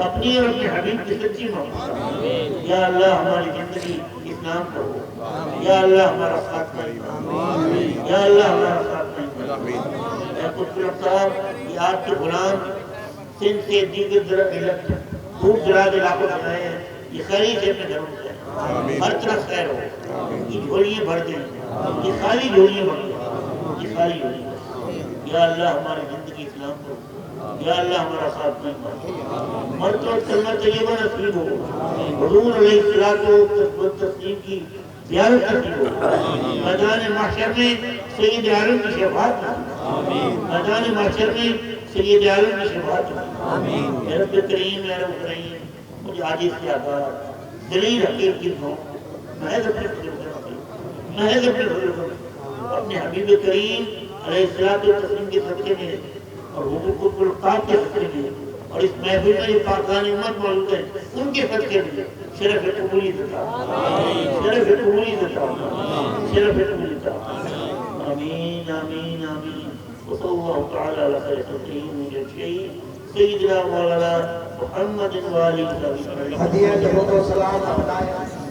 اپنی اور اپنے حبیب کی سچی محبت. یا اللہ ہماری زندگی اسلام پر ہو. یا اللہ ہمارا ساتھ نہیں. یا اللہ ہمارا ساتھ نہیں. اے قدرت صاحب یہ آپ کے غلام سندھ سے دیگر دور دراز علاقوں سے آئے ہیں. یہ خیری سے اپنے گھروں سے ہر طرف خیر ہو. یہ جھولیاں بھر دیں. یہ خالی جھولیاں بھر دیں. یہ خالی جھولیاں. یا اللہ ہماری زندگی اسلام پر ہو. یا اللہ ہمارا ساتھ نہیں پڑھے. مرتبہ کلمہ طیبہ نصیب ہو. حضور علیہ الصلوۃ والتسلیم کی زیارت نصیب ہو. میدان محشر میں سید عالم کی شفاعت نصیب. میدان محشر میں سید عالم کی شفاعت نصیب. اے رب کریم اے رب کریم مجھے عاجز سے آزاد ذلیل حقیر کی ہوں محض اپنے محض اپنے اپنے حبیب کریم علیہ الصلوۃ والتسلیم کے صدقے میں اور حقوق القاب کے صدقے میں اور اس محفل میں جو پاکان امت موجود ہیں ان کے صدقے میں شرف قبولیت عطا. شرف قبولیت عطا. شرف قبولیت عطا. آمین آمین آمین. وصلی اللہ تعالی علی خیر خلقہ موجود سیدنا مولانا محمد وآلہ وسلم. ہدیہ درود و سلام